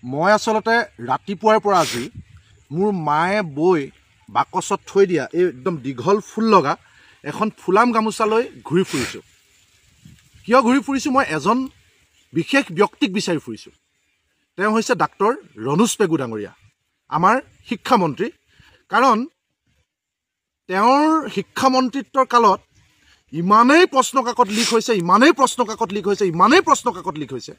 মই আচলতে ৰাতিপুৱাৰ পৰা আজি মোৰ মায়ে বৈ বাকচত থৈ দিয়া এই একদম দীঘল ফুল লগা এখন ফুলাম গামোচালৈ ঘূৰি ফুৰিছোঁ। কিয় ঘূৰি ফুৰিছোঁ? মই এজন বিশেষ ব্যক্তিক বিচাৰি ফুৰিছোঁ। তেওঁ হৈছে ডাক্তৰ ৰণোজ পেগু ডাঙৰীয়া, আমাৰ শিক্ষামন্ত্ৰী। কাৰণ তেওঁৰ শিক্ষামন্ত্ৰিত্বৰ কালত ইমানেই প্ৰশ্নকাকত লিক হৈছে,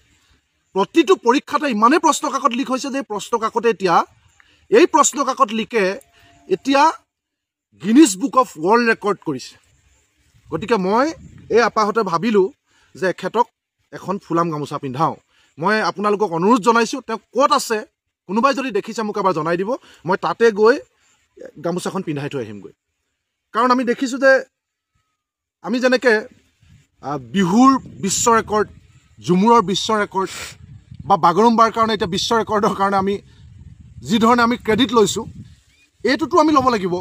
প্ৰতিটো পৰীক্ষাতে ইমানেই প্ৰশ্নকাকত লিক হৈছে যে প্ৰশ্নকাকতে এই প্ৰশ্নকাকত লিকে এতিয়া Guinness Book of world record কৰিছে। গতিকে মই এই আপাহতে ভাবিলোঁ যে এখেতক এখন ফুলাম গামোচা পিন্ধাওঁ। মই আপোনালোকক অনুৰোধ জনাইছোঁ, তেওঁ ক'ত আছে কোনোবাই যদি দেখিছে মোক এবাৰ জনাই দিব, মই তাতে গৈ গামোচাখন পিন্ধাই থৈ আহিমগৈ। কাৰণ আমি দেখিছোঁ যে আমি যেনেকৈ বিহুৰ বিশ্ব ৰেকৰ্ড, ঝুমুৰৰ বিশ্ব ৰেকৰ্ড বা বাগৰুম্বাৰ কাৰণে এতিয়া বিশ্ব ৰেকৰ্ডৰ কাৰণে আমি যি ধৰণে আমি ক্ৰেডিট লৈছোঁ, এইটোতো আমি ল'ব লাগিব।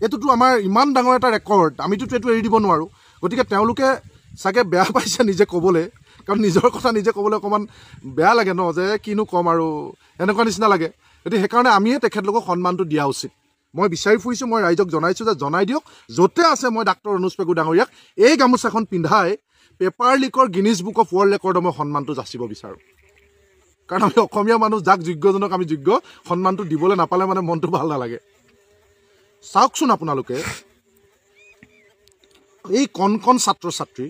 এইটোতো আমাৰ ইমান ডাঙৰ এটা ৰেকৰ্ড, আমিতো এইটো এৰি দিব নোৱাৰোঁ। গতিকে তেওঁলোকে চাগে বেয়া পাইছে নিজে ক'বলৈ, কাৰণ নিজৰ কথা নিজে ক'বলৈ অকণমান বেয়া লাগে ন, যে কিনো ক'ম আৰু এনেকুৱা নিচিনা লাগে। গতিকে সেইকাৰণে আমিয়ে তেখেতলোকক সন্মানটো দিয়া উচিত। মই বিচাৰি ফুৰিছোঁ, মই ৰাইজক জনাইছোঁ যে জনাই দিয়ক, য'তে আছে মই ডাক্তৰ ৰণোজ পেগু ডাঙৰীয়াক এই গামোচাখন পিন্ধাই পেপাৰ লিকৰ গিনিজ বুক অফ ৱৰ্ল্ড ৰেকৰ্ডৰ মই সন্মানটো যাচিব বিচাৰোঁ। কাৰণ আমি অসমীয়া মানুহ, যাক যোগ্যজনক আমি যোগ্য, সন্মানটো দিবলৈ নাপালে মানে মনটো ভাল নালাগে। চাওকচোন আপোনালোকে, এই কণ কণ ছাত্ৰ ছাত্ৰী,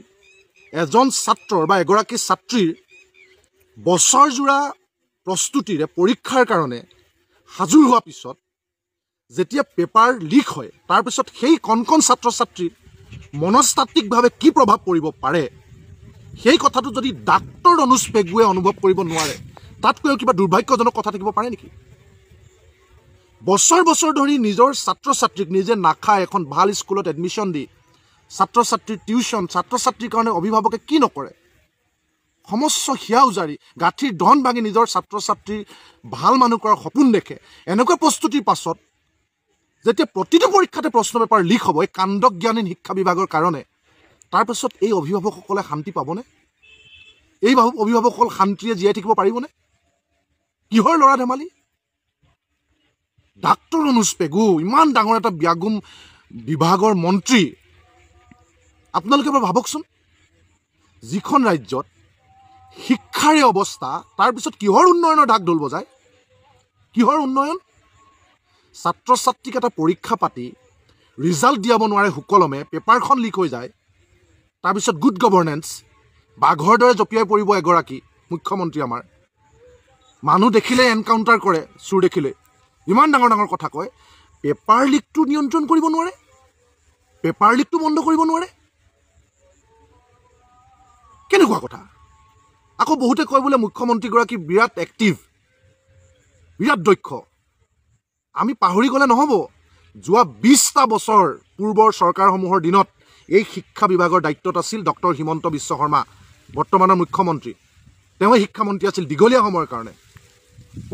এজন ছাত্ৰৰ বা এগৰাকী ছাত্ৰীৰ বছৰজোৰা প্ৰস্তুতিৰে পৰীক্ষাৰ কাৰণে সাজু হোৱাৰ পিছত যেতিয়া পেপাৰ লিক হয়, তাৰপিছত সেই কণ কণ ছাত্ৰ ছাত্ৰীৰ মনস্তাত্ত্বিকভাৱে কি প্ৰভাৱ পৰিব পাৰে, সেই কথাটো যদি ডাক্তৰ ৰণোজ পেগুৱে অনুভৱ কৰিব নোৱাৰে, তাতকৈও কিবা দুৰ্ভাগ্যজনক কথা থাকিব পাৰে নেকি? বছৰ বছৰ ধৰি নিজৰ ছাত্ৰ ছাত্ৰীক নিজে নাখায় এখন ভাল স্কুলত এডমিশ্যন দি, ছাত্ৰ ছাত্ৰীৰ টিউশ্যন, ছাত্ৰ ছাত্ৰীৰ কাৰণে অভিভাৱকে কি নকৰে, সমস্ত হিয়া উজাৰি গাঁঠিৰ ধন ভাঙি নিজৰ ছাত্ৰ ছাত্ৰীৰ ভাল মানুহ কৰাৰ সপোন দেখে। এনেকুৱা প্ৰস্তুতিৰ পাছত যেতিয়া প্ৰতিটো পৰীক্ষাতে প্ৰশ্ন পেপাৰ লিক হ'ব এই কাণ্ডজ্ঞানহীন শিক্ষা বিভাগৰ কাৰণে, তাৰপাছত এই অভিভাৱকসকলে শান্তি পাবনে? এই অভিভাৱকসকল শান্তিৰে জীয়াই থাকিব পাৰিবনে? কিহৰ ল'ৰা ধেমালি? ডাক্তৰ ৰণোজ পেগু ইমান ডাঙৰ এটা ব্যাগুম বিভাগৰ মন্ত্ৰী। আপোনালোকে এবাৰ ভাবকচোন, যিখন ৰাজ্যত শিক্ষাৰে অৱস্থা, তাৰপিছত কিহৰ উন্নয়নৰ ঢাক ঢোল বজায়? কিহৰ উন্নয়ন? ছাত্ৰ ছাত্ৰীক এটা পৰীক্ষা পাতি ৰিজাল্ট দিয়াব নোৱাৰে সুকলমে, পেপাৰখন লিক হৈ যায়। তাৰপিছত গুড গভৰ্নেন্স, বাঘৰ দৰে জঁপিয়াই পৰিব এগৰাকী মুখ্যমন্ত্ৰী আমাৰ। মানুহ দেখিলে এনকাউণ্টাৰ কৰে, চোৰ দেখিলে ইমান ডাঙৰ ডাঙৰ কথা কয়। পেপাৰ লিকটো নিয়ন্ত্ৰণ কৰিব নোৱাৰে, পেপাৰ লিকটো বন্ধ কৰিব নোৱাৰে। কেনেকুৱা কথা? আকৌ বহুতে কয় বোলে মুখ্যমন্ত্ৰীগৰাকী বিৰাট এক্টিভ, বিৰাট দক্ষ। আমি পাহৰি গ'লে নহ'ব, যোৱা 20টা বছৰ পূৰ্বৰ চৰকাৰসমূহৰ দিনত এই শিক্ষা বিভাগৰ দায়িত্বত আছিল ডক্টৰ হিমন্ত বিশ্ব শৰ্মা, বৰ্তমানৰ মুখ্যমন্ত্ৰী। তেওঁৱে শিক্ষামন্ত্ৰী আছিল দীঘলীয়া সময়ৰ কাৰণে।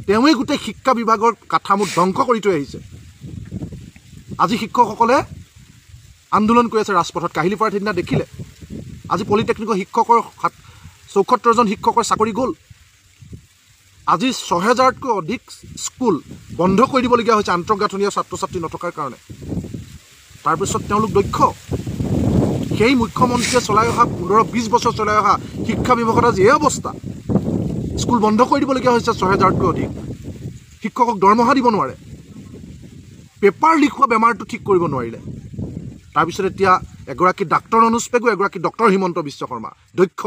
তেওঁৱেই গোটেই শিক্ষা বিভাগৰ কাঠামো ধ্বংস কৰি থৈ আহিছে। আজি শিক্ষকসকলে আন্দোলন কৰি আছে ৰাজপথত। কাহিলীপাৰাত সেইদিনা দেখিলে, আজি পলিটেকনিকৰ শিক্ষকৰ 74জন শিক্ষকৰ চাকৰি গ'ল। আজি 6000তকৈ অধিক স্কুল বন্ধ কৰি দিবলগীয়া হৈছে আন্তঃগাঁথনীয় ছাত্ৰ ছাত্ৰী নথকাৰ কাৰণে। তাৰপিছত তেওঁলোক দক্ষ। সেই মুখ্যমন্ত্ৰীয়ে চলাই অহা 15-20 বছৰ চলাই অহা শিক্ষা বিভাগত আজি এই অৱস্থা। স্কুল বন্ধ কৰি দিবলগীয়া হৈছে 6000তকৈ অধিক। শিক্ষকক দৰমহা দিব নোৱাৰে। পেপাৰ লিক হোৱা বেমাৰটো ঠিক কৰিব নোৱাৰিলে। তাৰপিছত এতিয়া এগৰাকী ডাক্তৰ ৰণোজ পেগু, এগৰাকী ডক্টৰ হিমন্ত বিশ্ব শৰ্মা, দক্ষ।